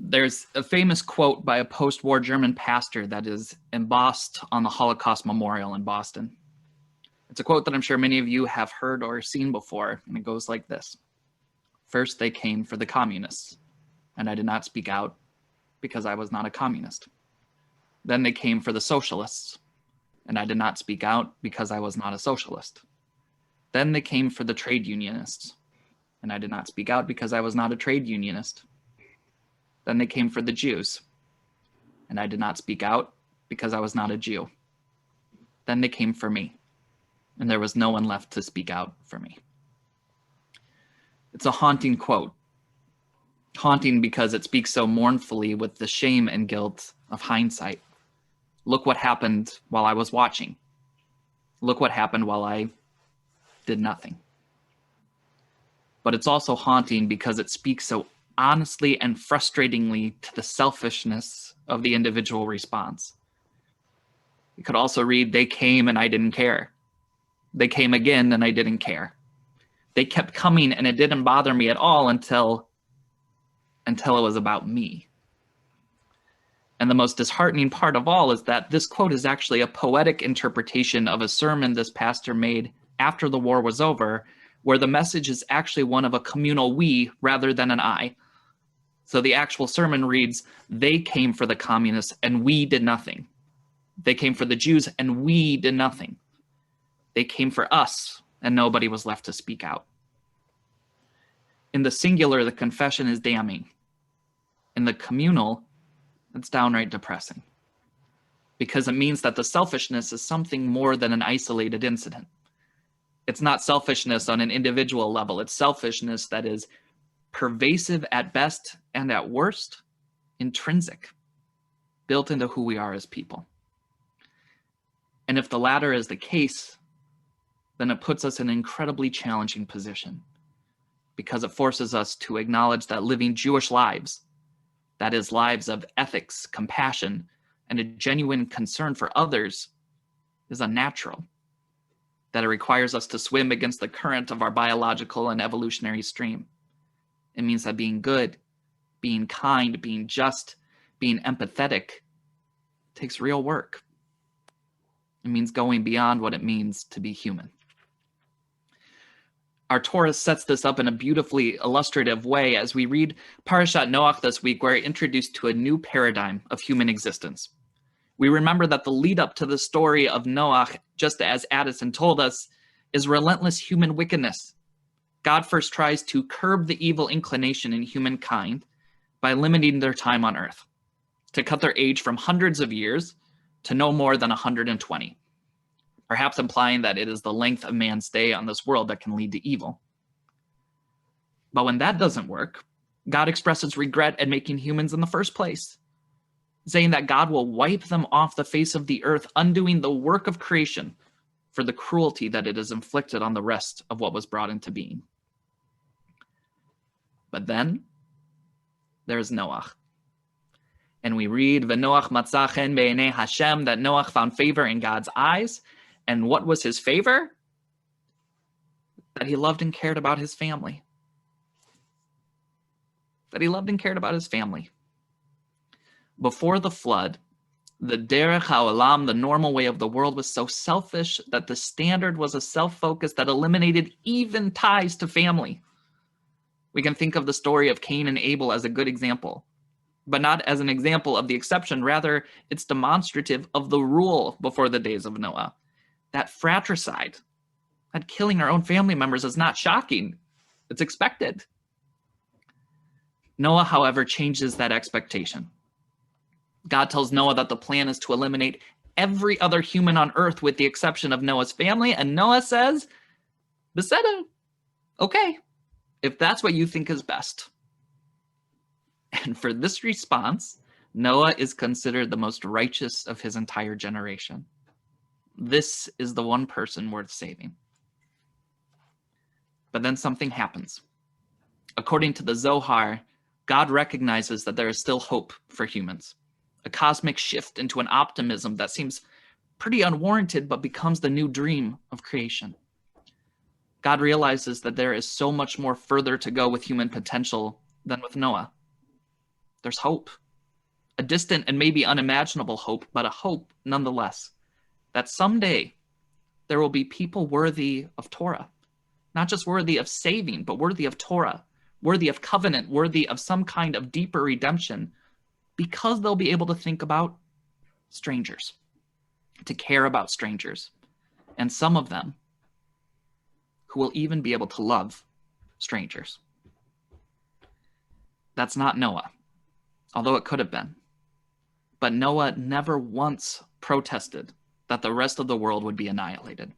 There's a famous quote by a post-war German pastor that is embossed on the Holocaust Memorial in Boston. It's a quote that I'm sure many of you have heard or seen before, and it goes like this. First, they came for the communists, and I did not speak out because I was not a communist. Then they came for the socialists, and I did not speak out because I was not a socialist. Then they came for the trade unionists, and I did not speak out because I was not a trade unionist. Then they came for the Jews, and I did not speak out because I was not a Jew. Then they came for me, and there was no one left to speak out for me. It's a haunting quote. Haunting because it speaks so mournfully with the shame and guilt of hindsight. Look what happened while I was watching. Look what happened while I did nothing. But it's also haunting because it speaks so honestly and frustratingly to the selfishness of the individual response. You could also read, they came and I didn't care. They came again and I didn't care. They kept coming and it didn't bother me at all until it was about me. And the most disheartening part of all is that this quote is actually a poetic interpretation of a sermon this pastor made after the war was over, where the message is actually one of a communal we rather than an I. So the actual sermon reads, they came for the communists and we did nothing. They came for the Jews and we did nothing. They came for us and nobody was left to speak out. In the singular, the confession is damning. In the communal, it's downright depressing. Because it means that the selfishness is something more than an isolated incident. It's not selfishness on an individual level. It's selfishness that is pervasive at best and at worst, intrinsic, built into who we are as people. And if the latter is the case, then it puts us in an incredibly challenging position because it forces us to acknowledge that living Jewish lives, that is, lives of ethics, compassion, and a genuine concern for others, is unnatural, that it requires us to swim against the current of our biological and evolutionary stream. It means that being good, being kind, being just, being empathetic takes real work. It means going beyond what it means to be human. Our Torah sets this up in a beautifully illustrative way as we read Parashat Noach this week, where we're introduced to a new paradigm of human existence. We remember that the lead up to the story of Noach, just as Addison told us, is relentless human wickedness. God first tries to curb the evil inclination in humankind by limiting their time on earth, to cut their age from hundreds of years to no more than 120, perhaps implying that it is the length of man's stay on this world that can lead to evil. But when that doesn't work, God expresses regret at making humans in the first place, saying that God will wipe them off the face of the earth, undoing the work of creation for the cruelty that it has inflicted on the rest of what was brought into being. But then there's Noach. And we read, V'Noach matzah chen be'enei Hashem, that Noach found favor in God's eyes. And what was his favor? That he loved and cared about his family. That he loved and cared about his family. Before the flood, the derech ha'olam, the normal way of the world, was so selfish that the standard was a self-focus that eliminated even ties to family. We can think of the story of Cain and Abel as a good example, but not as an example of the exception. Rather, it's demonstrative of the rule before the days of Noah. That fratricide, that killing our own family members, is not shocking. It's expected. Noah, however, changes that expectation. God tells Noah that the plan is to eliminate every other human on earth with the exception of Noah's family, and Noah says, Beseda, okay, if that's what you think is best. And for this response, Noah is considered the most righteous of his entire generation. This is the one person worth saving. But then something happens. According to the Zohar, God recognizes that there is still hope for humans, a cosmic shift into an optimism that seems pretty unwarranted but becomes the new dream of creation. God realizes that there is so much more further to go with human potential than with Noah. There's hope, a distant and maybe unimaginable hope, but a hope nonetheless, that someday there will be people worthy of Torah, not just worthy of saving, but worthy of Torah, worthy of covenant, worthy of some kind of deeper redemption, because they'll be able to think about strangers, to care about strangers, and some of them who will even be able to love strangers. That's not Noah, although it could have been. But Noah never once protested that the rest of the world would be annihilated.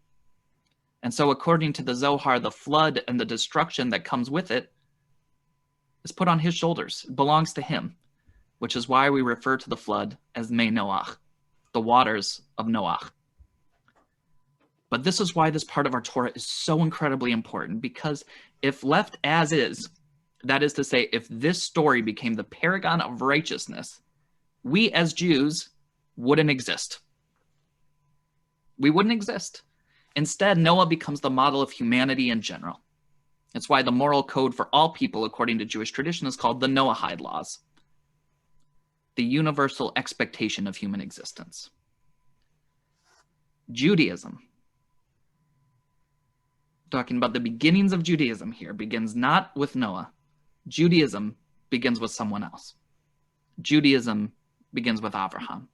And so according to the Zohar, the flood and the destruction that comes with it is put on his shoulders. It belongs to him, which is why we refer to the flood as Mei Noach, the waters of Noach. But this is why this part of our Torah is so incredibly important, because if left as is, that is to say, if this story became the paragon of righteousness, we as Jews wouldn't exist. We wouldn't exist. Instead, Noah becomes the model of humanity in general. It's why the moral code for all people, according to Jewish tradition, is called the Noahide laws, the universal expectation of human existence. Judaism, talking about the beginnings of Judaism here, begins not with Noah. Judaism begins with someone else. Judaism begins with Abraham.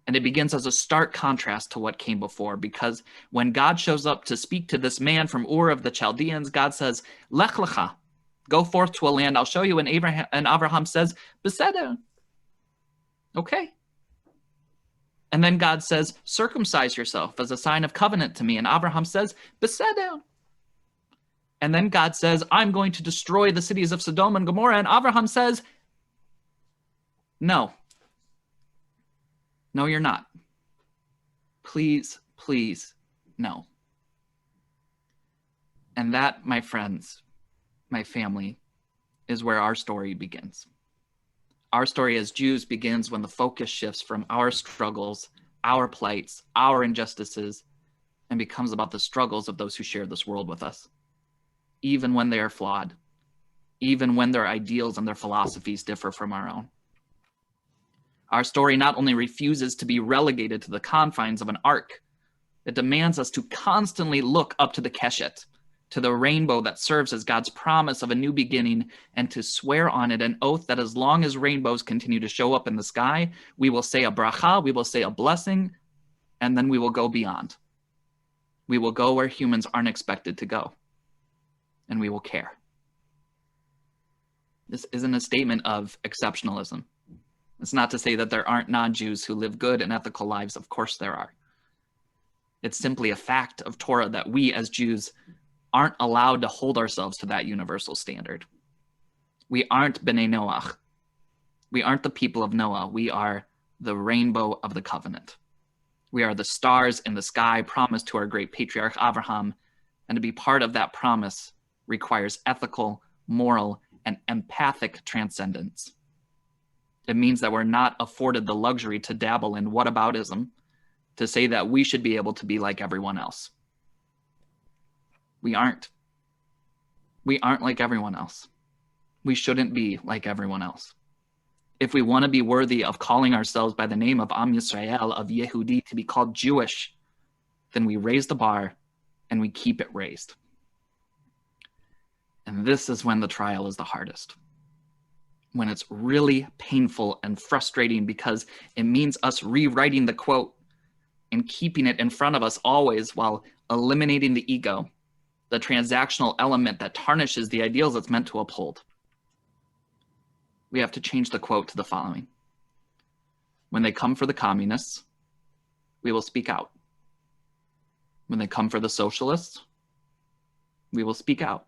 And it begins as a stark contrast to what came before, because when God shows up to speak to this man from Ur of the Chaldeans, God says, Lech lecha, go forth to a land I'll show you. And Abraham says, Beseder. Okay. And then God says, circumcise yourself as a sign of covenant to me. And Abraham says, Beseder. And then God says, I'm going to destroy the cities of Sodom and Gomorrah. And Abraham says, no. No, you're not. Please, please, no. And that, my friends, my family, is where our story begins. Our story as Jews begins when the focus shifts from our struggles, our plights, our injustices, and becomes about the struggles of those who share this world with us, even when they are flawed, even when their ideals and their philosophies differ from our own. Our story not only refuses to be relegated to the confines of an arc, it demands us to constantly look up to the Keshet, to the rainbow that serves as God's promise of a new beginning, and to swear on it an oath that as long as rainbows continue to show up in the sky, we will say a bracha, we will say a blessing, and then we will go beyond. We will go where humans aren't expected to go, and we will care. This isn't a statement of exceptionalism. It's not to say that there aren't non-Jews who live good and ethical lives. Of course there are. It's simply a fact of Torah that we as Jews aren't allowed to hold ourselves to that universal standard. We aren't B'nai Noach. We aren't the people of Noah. We are the rainbow of the covenant. We are the stars in the sky promised to our great patriarch Abraham, and to be part of that promise requires ethical, moral, and empathic transcendence. It means that we're not afforded the luxury to dabble in whataboutism, to say that we should be able to be like everyone else. We aren't. We aren't like everyone else. We shouldn't be like everyone else. If we want to be worthy of calling ourselves by the name of Am Yisrael, of Yehudi, to be called Jewish, then we raise the bar and we keep it raised. And this is when the trial is the hardest. When it's really painful and frustrating, because it means us rewriting the quote and keeping it in front of us always, while eliminating the ego, the transactional element that tarnishes the ideals it's meant to uphold. We have to change the quote to the following: when they come for the communists, we will speak out. When they come for the socialists, we will speak out.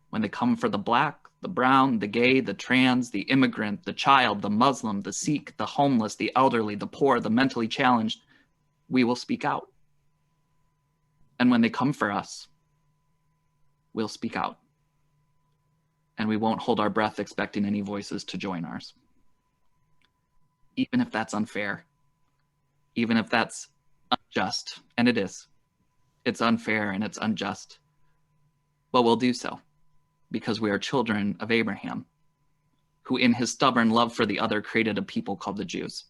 When they come for the black, the brown, the gay, the trans, the immigrant, the child, the Muslim, the Sikh, the homeless, the elderly, the poor, the mentally challenged, we will speak out. And when they come for us, we'll speak out. And we won't hold our breath expecting any voices to join ours. Even if that's unfair, even if that's unjust, and it is. It's unfair and it's unjust. But we'll do so, because we are children of Abraham. who in his stubborn love for the other created a people called the Jews,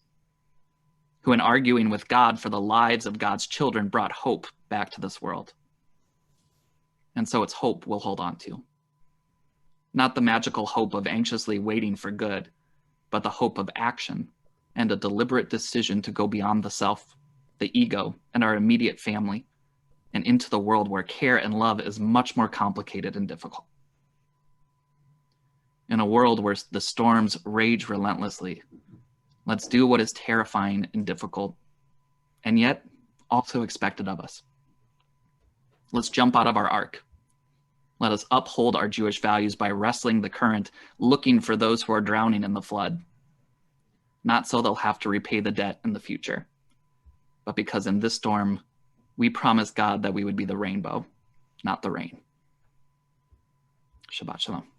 who in arguing with God for the lives of God's children brought hope back to this world. And so it's hope we'll hold on to. Not the magical hope of anxiously waiting for good, but the hope of action and a deliberate decision to go beyond the self, the ego, and our immediate family, and into the world where care and love is much more complicated and difficult. In a world where the storms rage relentlessly, let's do what is terrifying and difficult, and yet also expected of us. Let's jump out of our ark. Let us uphold our Jewish values by wrestling the current, looking for those who are drowning in the flood. Not so they'll have to repay the debt in the future, but because in this storm, we promised God that we would be the rainbow, not the rain. Shabbat shalom.